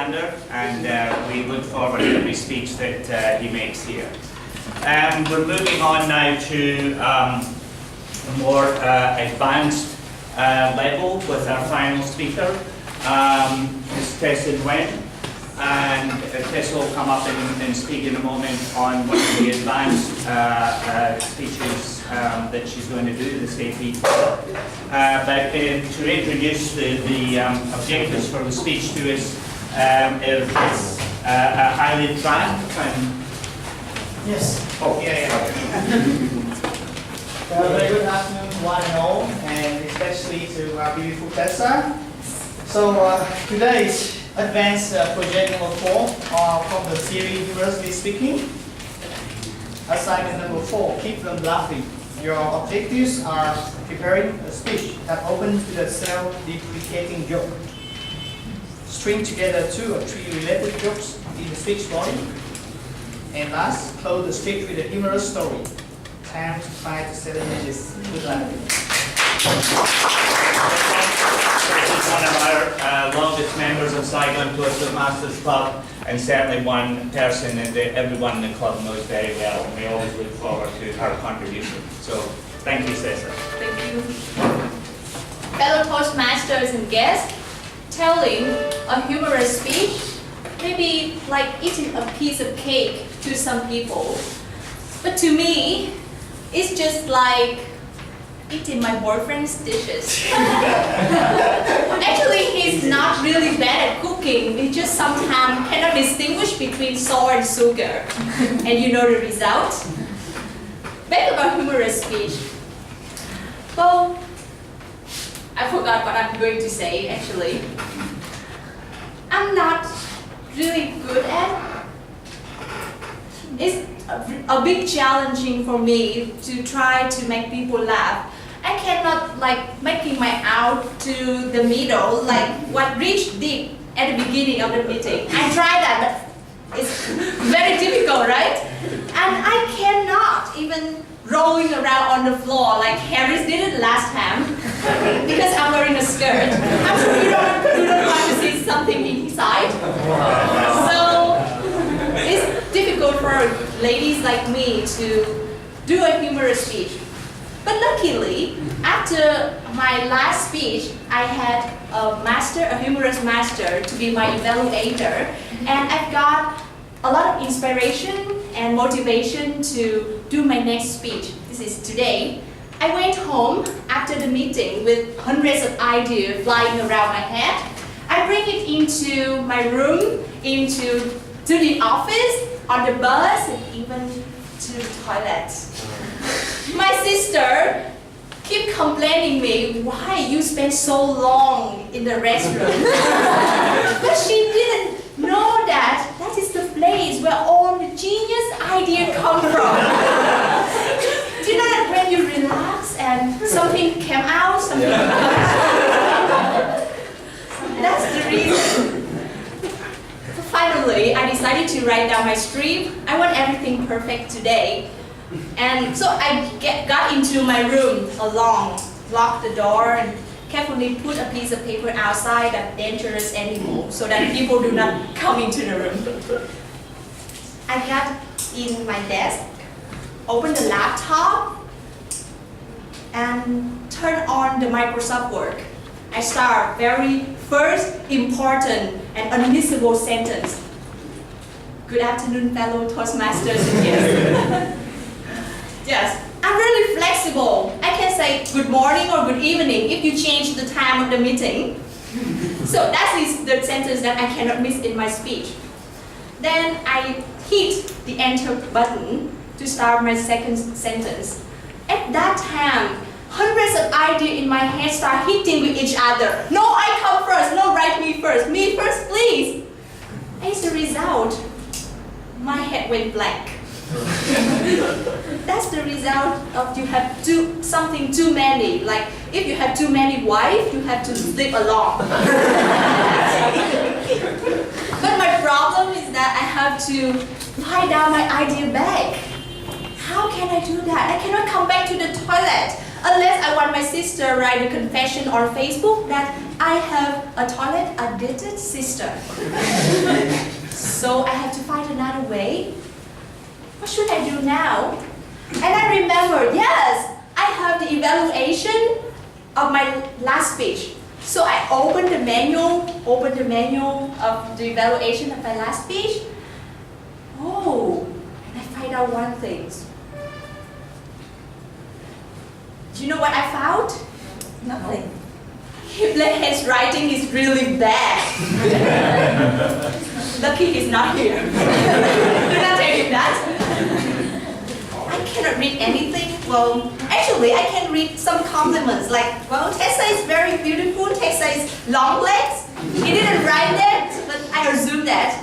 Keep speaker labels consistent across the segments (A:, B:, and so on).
A: Alexander, and we look forward to every speech that he makes here. We're moving on now to a more advanced level with our final speaker, Ms. Tessa Nguyen. And Tessa will come up and speak in a moment on one of the advanced speeches that she's going to do, this AP5. But to introduce the objectives for the speech to us, is Eileen Tran.
B: Yes.
A: Oh, yeah.
B: Very good afternoon to one and all, and especially to our beautiful Tessa. So today's advanced project number 4 from the series University Speaking. Assignment number 4, keep them laughing. Your objectives are preparing a speech that opens with a self-deprecating joke. String together 2 or 3 related jokes in the speech body. And last, close the speech with a humorous story. Time 5 to 7 minutes. Good luck.
A: One of our longest members of Saigon Toastmasters Club, and certainly one person that everyone in the club knows very well, and we always look forward to her contribution. So, thank you, Tessa.
C: Thank you. Fellow Toastmasters and guests, telling a humorous speech may be like eating a piece of cake to some people. But to me, it's just like eating my boyfriend's dishes. Actually, he's not really bad at cooking. He just sometimes cannot distinguish between salt and sugar. And you know the result? Back about humorous speech. Well, I forgot what I'm going to say actually. I'm not really good at. It's a big challenging for me to try to make people laugh. I cannot like making my out to the middle, like what Rich did at the beginning of the meeting. I tried that, but it's very difficult, right? And I cannot even rolling around on the floor like Harris did it last time because I'm wearing a skirt. I'm sure you don't want to see something inside. So it's difficult for ladies like me to do a humorous speech. But luckily, after my last speech, I had a humorous master to be my evaluator, and I've got a lot of inspiration and motivation to do my next speech. This is today. I went home after the meeting with hundreds of ideas flying around my head. I bring it into my room, to the office, on the bus, and even to the toilet. My sister keep complaining me why you spend so long in the restroom. But she didn't know that is the place where all the genius ideas come from. Do you know that when you relax and something came out, something comes out? That's the reason. Finally, I decided to write down my script. I want everything perfect today. And so I got into my room alone, locked the door, and carefully put a piece of paper outside that dangerous animal so that people do not come into the room. I got in my desk, opened the laptop, and turned on the Microsoft Word. I start very first important and unmissable sentence. Good afternoon, fellow Toastmasters and guests. Yes, I'm really flexible. I can say good morning or good evening if you change the time of the meeting. So that is the sentence that I cannot miss in my speech. Then I hit the enter button to start my second sentence. At that time, hundreds of ideas in my head start hitting with each other. No, I come first. No, write me first. Me first, please. As a result, my head went blank. That's the result of you have something too many. Like if you have too many wives, you have to sleep alone. But my problem is that I have to write down my idea back. How can I do that? I cannot come back to the toilet unless I want my sister write a confession on Facebook that I have a toilet addicted sister. So I have to find another way. What should I do now? And I remember, yes, I have the evaluation of my last speech. So I opened the manual of the evaluation of my last speech. Oh, and I find out one thing. Do you know what I found? Nothing. Hitler's handwriting is really bad. Lucky he's not here. Do not tell him that. I cannot read anything. Well, actually, I can read some compliments like, well, Tessa is very beautiful. Tessa is long legs. He didn't write that, but I assume that.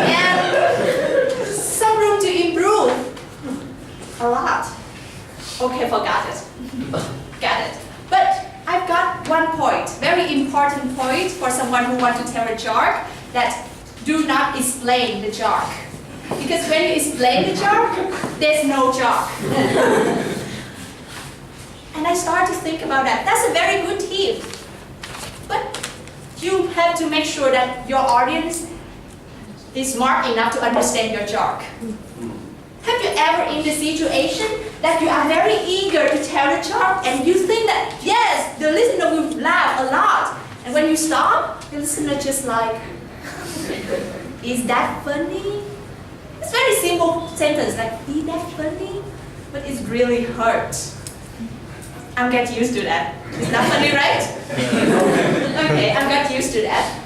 C: And some room to improve. A lot. Okay, forgot it. Got it. But I've got one point, very important point for someone who wants to tell a joke, that do not explain the joke. Because when you explain the joke, there's no joke. And I started to think about that. That's a very good tip. But you have to make sure that your audience is smart enough to understand your joke. Have you ever in the situation that you are very eager to tell the joke and you think that, yes, the listener will laugh a lot. And when you stop, the listener just like, is that funny? It's a very simple sentence, like, is that funny? But it really hurts. I'm getting used to that. It's not funny, right? Okay, I'm getting used to that.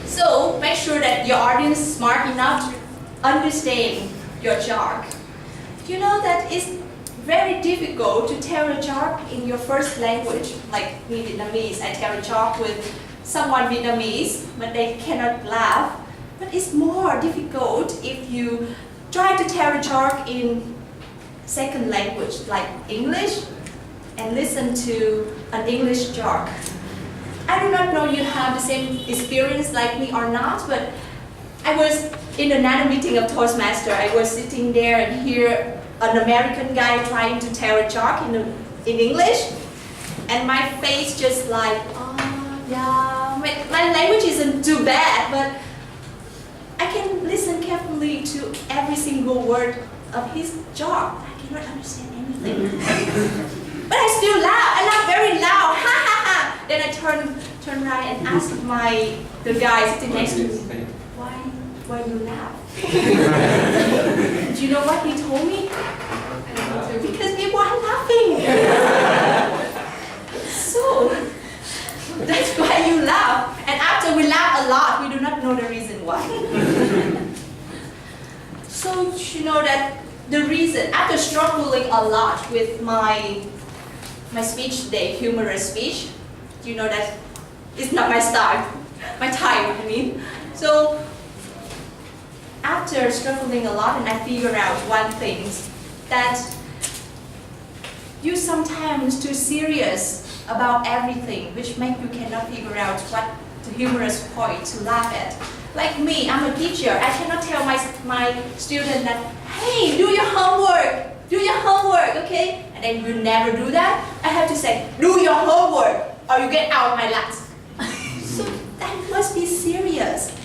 C: So make sure that your audience is smart enough to understand your joke. You know that it's very difficult to tell a joke in your first language. Like me, Vietnamese, I tell a joke with someone Vietnamese, but they cannot laugh. But it's more difficult if you try to tell a joke in second language, like English, and listen to an English joke. I do not know you have the same experience like me or not, but I was in another meeting of Toastmaster. I was sitting there and hear an American guy trying to tell a joke in English, and my face just like, oh yeah, my language isn't too bad, but I can listen carefully to every single word of his joke. I cannot understand anything. But I still laugh. I laugh very loud. Ha ha ha. Then I turn right and ask the guy sitting next to me, why you laugh? Do you know what he told me? Because people are laughing. So that's why you laugh. And after we laugh a lot, we do not know the reason why. So you know that the reason, after struggling a lot with my speech today, humorous speech, you know that it's not my style, my time, I mean. So after struggling a lot, and I figured out one thing, that you sometimes too serious about everything, which make you cannot figure out what the humorous point to laugh at. Like me, I'm a teacher. I cannot tell my student that, hey, do your homework, okay? And then you never do that. I have to say, do your homework, or you get out of my class. So that must be serious.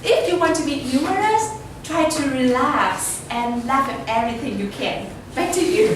C: If you want to be humorous, try to relax and laugh at everything you can. Back to you.